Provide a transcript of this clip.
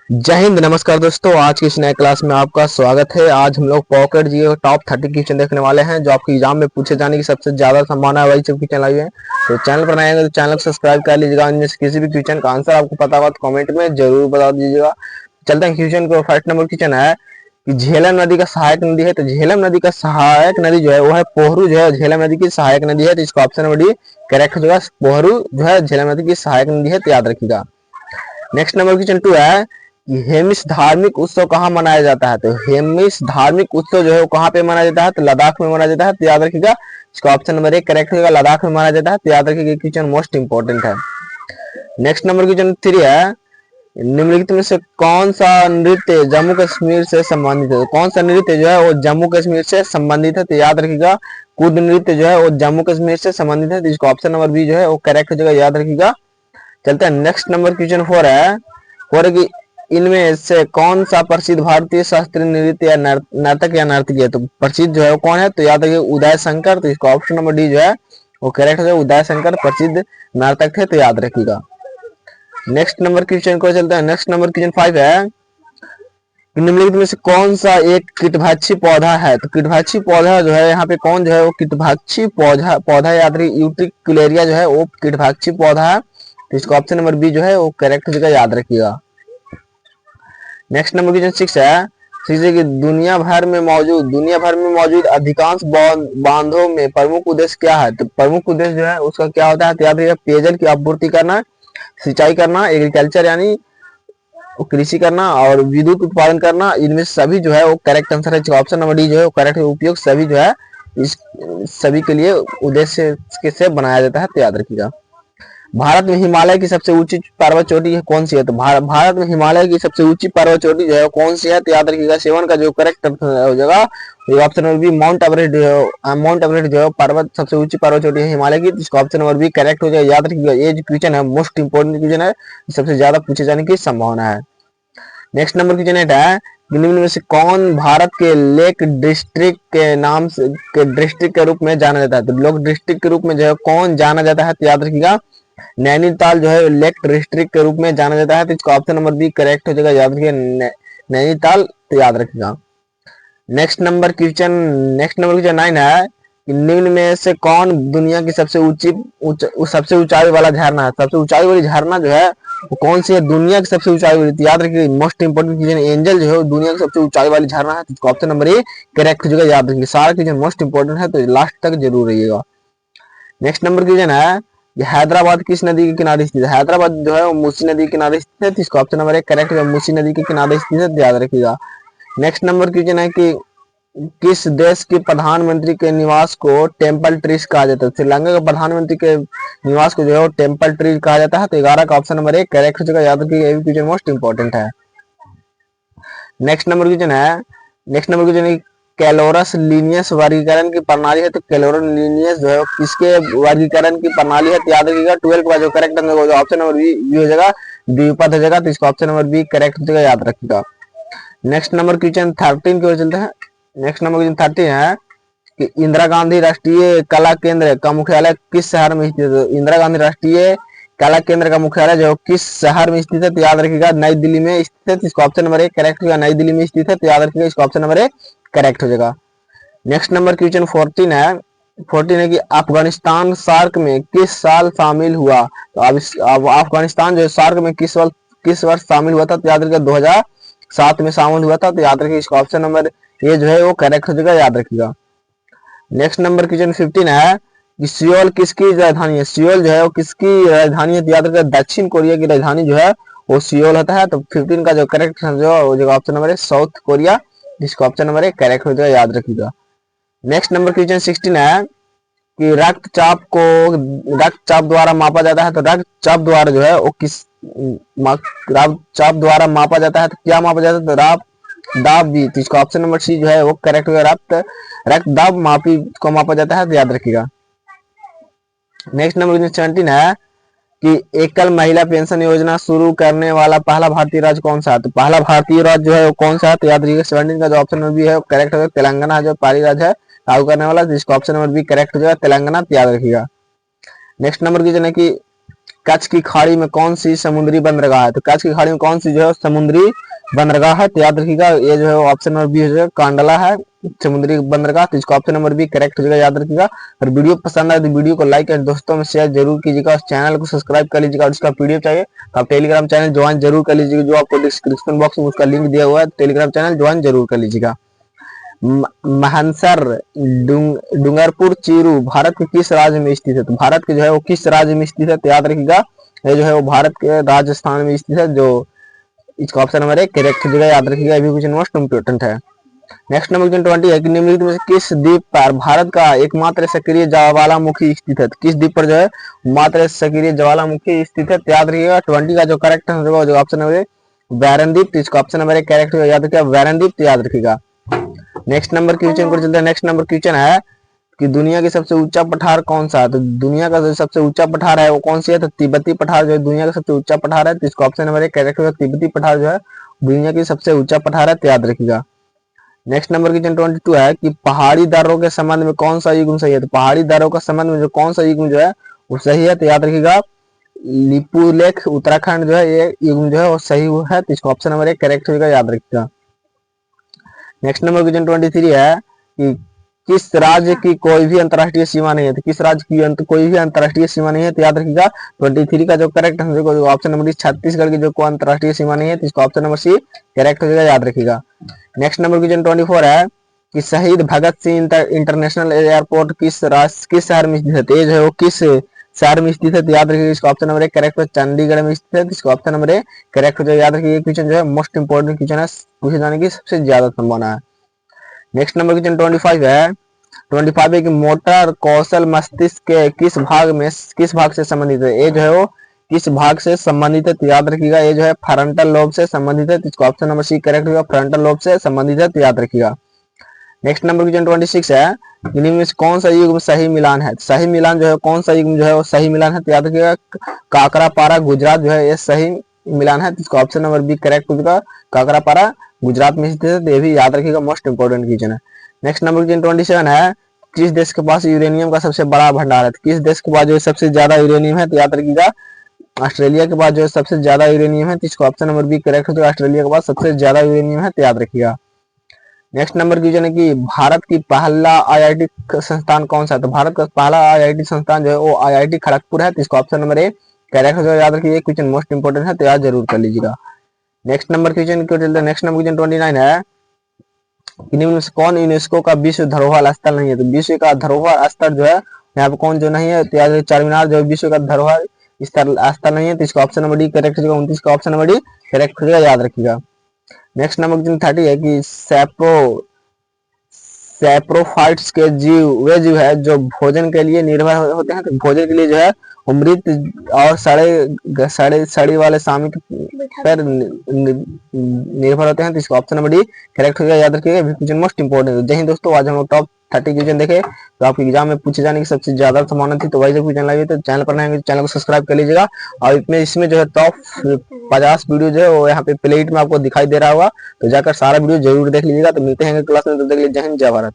जय हिंद। नमस्कार दोस्तों, आज की इस नए क्लास में आपका स्वागत है। आज हम लोग पॉकेट जी टॉप 30 क्वेश्चन देखने वाले हैं जो आपके एग्जाम में पूछे जाने की सबसे ज्यादा संभावना है, वही सब क्वेश्चन लाए हुए हैं। तो चैनल पर नए हैं तो चैनल को सब्सक्राइब कर लीजिएगा। इनमें से किसी भी क्वेश्चन का आंसर आपको पता होगा तो कमेंट में जरूर बता दीजिएगा। चलते हैं क्वेश्चन को। फर्स्ट नंबर क्वेश्चन है कि झेलम नदी का सहायक नदी है। तो झेलम नदी का सहायक नदी जो है वो है पोहरू, जो है झेलम नदी की सहायक नदी है। तो इसका ऑप्शन नंबर डी करेक्ट हो जाएगा। पोहरू जो है झेलम नदी की सहायक नदी है, तो याद रखिएगा। नेक्स्ट नंबर क्वेश्चन 2 है कि हेमिस धार्मिक उत्सव कहाँ मनाया जाता है। तो हेमिस धार्मिक उत्सव जो है वो कहाँ पे मनाया जाता है, तो लद्दाख में मनाया जाता है, तो याद रखिएगा। इसका ऑप्शन नंबर 1 करेक्ट होगा, लद्दाख में मनाया जाता है, तो याद रखिएगा। क्वेश्चन मोस्ट इंपॉर्टेंट है। नेक्स्ट नंबर क्वेश्चन 3 है निम्नलिखित में से कौन सा नृत्य जम्मू कश्मीर से संबंधित है। तो कौन सा नृत्य जो है वो जम्मू कश्मीर से संबंधित है, तो याद रखिएगा। कूद नृत्य जो है वो जम्मू कश्मीर से संबंधित है, तो इसका ऑप्शन नंबर बी जो है वो करेक्ट हो जाएगा, याद रखिएगा। चलते हैं नेक्स्ट नंबर क्वेश्चन 4 है कि इनमें से कौन सा प्रसिद्ध भारतीय शास्त्रीय नृत्य या नाटक या नर्तकी है। तो प्रसिद्ध जो है वो कौन है, तो याद रखिए उदय शंकर। तो इसका ऑप्शन नंबर डी जो है वो करेक्ट है, उदय शंकर प्रसिद्ध नाटक थे, तो याद रखिएगा। नेक्स्ट नंबर क्वेश्चन को चलते हैं। नेक्स्ट नंबर क्वेश्चन 5 है निम्नलिखित में से कौन सा एक कीटभक्षी पौधा है। तो कीटभक्षी पौधा जो है यहाँ पे कौन जो है वो कीटभक्षी पौधा याद रखिए यूट्रिकुलेरिया जो है वो कीटभक्षी पौधा है, तो इसका ऑप्शन नंबर बी जो है वो करेक्ट हो जाएगा, याद रखिएगा। नेक्स्ट नंबर क्वेश्चन 6 है कि दुनिया भर में मौजूद अधिकांश बांधों में प्रमुख उद्देश्य क्या है। तो प्रमुख उद्देश्य जो है उसका क्या होता है, तो याद रखिएगा पेयजल की आपूर्ति करना, सिंचाई करना, एग्रीकल्चर यानी कृषि करना और विद्युत उत्पादन करना। इनमें सभी जो है वो करेक्ट आंसर है। ऑप्शन नंबर डी जो है वो करेक्ट उपयोग सभी जो है इस सभी के लिए उद्देश्य से बनाया जाता है, तो याद रखिएगा। भारत में हिमालय की सबसे ऊंची पर्वत चोटी है कौन सी है। तो भारत में हिमालय की सबसे ऊंची पर्वत चोटी जो है कौन सी है, तो याद रखिएगा 7 का जो करेक्ट हो जाएगा option number B Mount Everest. Mount Everest जो है पर्वत सबसे ऊंची पर्वत चोटी है हिमालय की, इसका ऑप्शन नंबर बी करेक्ट हो जाएगा, याद रखिएगा। ये जो क्वेश्चन है मोस्ट इंपोर्टेंट क्वेश्चन है, सबसे ज्यादा पूछे जाने की संभावना है। नेक्स्ट नंबर क्वेश्चन है निम्न में से कौन भारत के लेक डिस्ट्रिक्ट के नाम से डिस्ट्रिक्ट के रूप में जाना जाता है। तो लेक डिस्ट्रिक्ट के रूप में जो है कौन जाना जाता है, तो याद रखिएगा नैनीताल जो है लेक डिस्ट्रिक्ट के रूप में जाना जाता है, तो इसका ऑप्शन नंबर बी करेक्ट हो जाएगा, याद रखिएगा नैनीताल, तो याद रखिएगा। नेक्स्ट नंबर क्वेश्चन 9 है कि निम्न में से कौन दुनिया की सबसे ऊंचाई वाला झरना है। सबसे ऊंचाई वाली झरना जो है वो कौन सी है, दुनिया की सबसे ऊंचाई वाली, तो याद रखिए मोस्ट इंपोर्टेंट क्वेश्चन एंजल जो है दुनिया की सबसे ऊंचाई वाली झरना है, तो ऑप्शन नंबर ए करेक्ट हो जाएगा, याद रखिए। सारा क्वेश्चन मोस्ट इंपोर्टेंट है, तो लास्ट तक जरूर रहिएगा। नेक्स्ट नंबर क्वेश्चन है हैदराबाद किस नदी के किनारे स्थित है। हैदराबाद जो है वो मूसी नदी के किनारे स्थित है, तो इसका ऑप्शन नंबर 1 करेक्ट है, मूसी नदी के किनारे स्थित है, तो याद रखिएगा। नेक्स्ट नंबर क्वेश्चन है कि किस देश के प्रधानमंत्री के निवास को टेम्पल ट्रीज कहा जाता है। श्रीलंका के प्रधानमंत्री के निवास को जो है टेम्पल ट्रीज कहा जाता है, तो 11 का ऑप्शन नंबर 1 करेक्ट हो जाएगा, याद रखिएगा। ये क्वेश्चन मोस्ट इंपॉर्टेंट है। नेक्स्ट नंबर क्वेश्चन है कैलोरस लीनियस वर्गीकरण की प्रणाली है। तो कैलोरस लीनियस जो है किसके वर्गीकरण की प्रणाली है, तो याद रखिएगा 12 का जो करेक्ट आंसर होगा ऑप्शन नंबर बी हो जाएगा, द्विपद हो जाएगा, तो इसका ऑप्शन नंबर बी करेक्ट हो जाएगा, याद रखिएगा। नेक्स्ट नंबर क्वेश्चन 13 की ओर चलते हैं। नेक्स्ट नंबर क्वेश्चन 13 है कि इंदिरा गांधी राष्ट्रीय कला केंद्र का मुख्यालय किस शहर में स्थित है। इंदिरा गांधी राष्ट्रीय कला केंद्र का मुख्यालय जो किस शहर में स्थित है, तो याद रखिएगा नई दिल्ली में स्थित है, तो इसका ऑप्शन नंबर 1 करेक्ट होगा, नई दिल्ली में स्थित है, तो याद रखिएगा। इसका ऑप्शन नंबर 1 करेक्ट हो जाएगा। नेक्स्ट नंबर क्वेश्चन 14 है कि अफगानिस्तान सार्क में किस साल शामिल हुआ। तो अब अफगानिस्तान जो सार्क में किस वर्ष शामिल हुआ था, तो याद रखिएगा 2007 में शामिल हुआ था, तो याद रखिए इसका ऑप्शन नंबर ये जो है वो करेक्ट हो जाएगा, याद रखिएगा। नेक्स्ट नंबर क्वेश्चन 15 है कि सियोल किसकी राजधानी है। सियोल जो है वो किसकी राजधानी है, तो याद रखिएगा दक्षिण कोरिया की राजधानी जो है वो सियोल होता है, तो 15 का जो करेक्ट जो हो जाएगा ऑप्शन नंबर 1 साउथ कोरिया, जिसका ऑप्शन नंबर 1 करेक्ट हो जाएगा, याद रखिएगा। नेक्स्ट नंबर क्वेश्चन 16 है कि रक्तचाप द्वारा मापा जाता है। तो रक्तचाप द्वारा जो है वो रक्तचाप द्वारा मापा जाता है, तो क्या मापा जाता है, तो दाब भी, तो इसका ऑप्शन नंबर सी जो है वो करेक्ट होगा, रक्तदाब मापी को मापा जाता है, तो याद रखिएगा। नेक्स्ट नंबर 17 है कि एकल महिला पेंशन योजना शुरू करने वाला पहला भारतीय राज्य कौन सा है। तो पहला भारतीय राज्य जो है वो कौन सा है, तो याद रखिएगा 17 का जो ऑप्शन नंबर बी है वो करेक्ट होगा, तेलंगाना जो पहली राज्य है लागू करने वाला, जिसका ऑप्शन नंबर बी करेक्ट हो जाएगा, तेलंगाना, तो याद रखिएगा। नेक्स्ट नंबर क्वेश्चन है कि कच्छ की खाड़ी में कौन सी समुद्री बंदरगाह है? तो कच्छ की खाड़ी में कौन सी जो है समुद्री बंदरगाह है? तो याद रखिएगा ये जो है ऑप्शन नंबर बी जो है कांडला है समुद्री बंदरगाह। तो इसका ऑप्शन नंबर बी करेक्ट हो जाएगा, याद रखिएगा। और वीडियो पसंद आए तो वीडियो को लाइक और दोस्तों में शेयर जरूर कीजिएगा। और चैनल को सब्सक्राइब कर लीजिएगा। और इसका पीडीएफ चाहिए तो आप टेलीग्राम चैनल ज्वाइन जरूर कर लीजिएगा, जो आपको डिस्क्रिप्शन बॉक्स में उसका लिंक दिया हुआ है। टेलीग्राम चैनल ज्वाइन जरूर कर लीजिएगा। मानसर डूंगरपुर चीरू भारत के किस राज्य में स्थित है? तो भारत के जो है वो किस राज्य में स्थित है? तो याद रखिएगा ये जो है वो भारत के राजस्थान में स्थित है, जो इसका ऑप्शन नंबर एक करेक्ट हो जाएगा, याद रखिएगा। अभी क्वेश्चन मोस्ट इंपोर्टेंट है। नेक्स्ट नंबर क्वेश्चन 20 है कि निम्नलिखित में से किस द्वीप पर भारत का एकमात्र सक्रिय ज्वालामुखी स्थित है? किस द्वीप पर जो है मात्र सक्रिय ज्वालामुखी स्थित है? याद रखिएगा 20 का जो करेक्ट आंसर होगा जो ऑप्शन नंबर वैरन द्वीप। तो इसका ऑप्शन नंबर एक करेक्ट होगा, याद रखिएगा वैरन द्वीप। तो याद रखिएगा। नेक्स्ट नंबर क्वेश्चन पर चलते हैं। नेक्स्ट नंबर क्वेश्चन है कि दुनिया की सबसे ऊंचा पठार कौन सा है? तो दुनिया का जो सबसे ऊंचा पठार है वो कौन सी है? तो तिब्बती पठार जो है दुनिया का सबसे ऊंचा पठार है। तो इसका ऑप्शन नंबर एक करेक्ट होगा, तिब्बती पठार जो है दुनिया की सबसे ऊंचा पठार है। तो याद रखिएगा। नेक्स्ट नंबर क्वेश्चन 22 है कि पहाड़ी दर्रों के संबंध में कौन सा युग्म सही है? तो पहाड़ी दर्रों का संबंध में जो कौन सा युग्म जो है वो सही है? तो याद रखिएगा लिपुलेख उत्तराखंड जो है ये युग्म जो है वो सही है। तो इसका ऑप्शन नंबर एक करेक्ट होगा, याद रखिएगा। नेक्स्ट नंबर क्वेश्चन 23 है कि किस राज्य की कोई भी अंतरराष्ट्रीय सीमा नहीं है? तो किस राज्य की कोई भी अंतरराष्ट्रीय सीमा नहीं है? तो याद रखिएगा 23 का जो correct answer option number Chhattisgarh की जो कोई अंतरराष्ट्रीय सीमा नहीं है। तो इसका ऑप्शन नंबर सी करेक्ट हो जाएगा, याद रखिएगा। नेक्स्ट नंबर क्वेश्चन 24 है कि शहीद भगत सिंह इंटरनेशनल एयरपोर्ट किस शहर में स्थित है? तो ये जो है वो किस शहर में स्थित है? तो याद रखिएगा इसका ऑप्शन नंबर एक करेक्ट है, चंडीगढ़ में स्थित है। तो इसका ऑप्शन नंबर एक करेक्ट हो जाएगा, याद रखिए। ये क्वेश्चन जो है मोस्ट इंपोर्टेंट क्वेश्चन है, पूछे जाने की सबसे ज्यादा संभावना है। नेक्स्ट नंबर क्वेश्चन 25 है। 25 है कि मोटर कौशल मस्तिष्क के किस भाग से संबंधित है? ये जो है वो किस भाग से संबंधित है? तो याद रखिएगा ये जो है फ्रंटल लोब से संबंधित है। तो इसका ऑप्शन नंबर सी करेक्ट होगा, फ्रंटल लोब से संबंधित है। तो याद रखिएगा। नेक्स्ट नंबर क्वेश्चन 26 है इनमें में कौन सा युग्म सही मिलान है? सही मिलान जो है कौन सा युग्म जो है वो सही मिलान है? तो याद रखिएगा काकरापारा गुजरात जो है ये सही मिलान है। तो इसका ऑप्शन नंबर बी करेक्ट होगा, काकरापारा गुजरात में स्थित है। तो ये भी याद रखिएगा, मोस्ट इंपोर्टेंट क्वेश्चन है। नेक्स्ट नंबर क्वेश्चन 27 है किस देश के पास यूरेनियम का सबसे बड़ा भंडार है? किस देश के पास जो सबसे ज्यादा यूरेनियम है? तो याद रखिएगा ऑस्ट्रेलिया के पास जो सबसे ज्यादा यूरेनियम है। तो इसका ऑप्शन नंबर बी करेक्ट होगा, ऑस्ट्रेलिया के पास सबसे ज्यादा यूरेनियम है। तो याद रखिएगा। नेक्स्ट नंबर क्वेश्चन है कि भारत की पहला आईआईटी संस्थान कौन सा है? तो भारत का पहला आईआईटी संस्थान जो है वो आईआईटी खड़गपुर है। तो इसका ऑप्शन नंबर ए करेक्ट होगा, याद रखिए। क्वेश्चन मोस्ट इंपोर्टेंट है, तो याद जरूर कर लीजिएगा। नेक्स्ट नंबर क्वेश्चन क्यों चलते हैं। नेक्स्ट नंबर क्वेश्चन 29 है निम्न में से कौन यूनेस्को का विश्व धरोहर स्थल नहीं है? तो विश्व का धरोहर स्थल जो है यहाँ पे कौन जो नहीं है? तो याद चार मीनार जो विश्व का धरोहर स्थल नहीं है। तो इसका ऑप्शन नंबर डी करेक्ट होगा, 29 का ऑप्शन नंबर डी करेक्ट होगा, याद रखिएगा। नेक्स्ट नंबर क्वेश्चन 30 है कि सैप्रोफाइट्स के वे जीव है जो भोजन के लिए निर्भर होते हैं। तो भोजन के लिए जो है मृत और सड़े वाले सामयिक पर निर्भर होते हैं। तो इसका ऑप्शन नंबर डी करेक्ट होगा, याद रखिएगा। क्वेश्चन मोस्ट इंपोर्टेंट है। जय हिंद दोस्तों, आज हम लोग टॉप 30 क्वेश्चन देखे तो आपके एग्जाम में पूछे जाने की सबसे ज्यादा संभावना थी। तो वही जब क्वेश्चन लाइए तो चैनल पर नए चैनल को सब्सक्राइब कर लीजिएगा। और इसमें जो है टॉप 50 वीडियो जो है वो यहाँ पे प्लेलिस्ट में आपको दिखाई दे रहा होगा, तो जाकर सारा वीडियो जरूर देख लीजिएगा। तो मिलते हैं क्लास में, तो देख लीजिए। जय हिंद, जय भारत।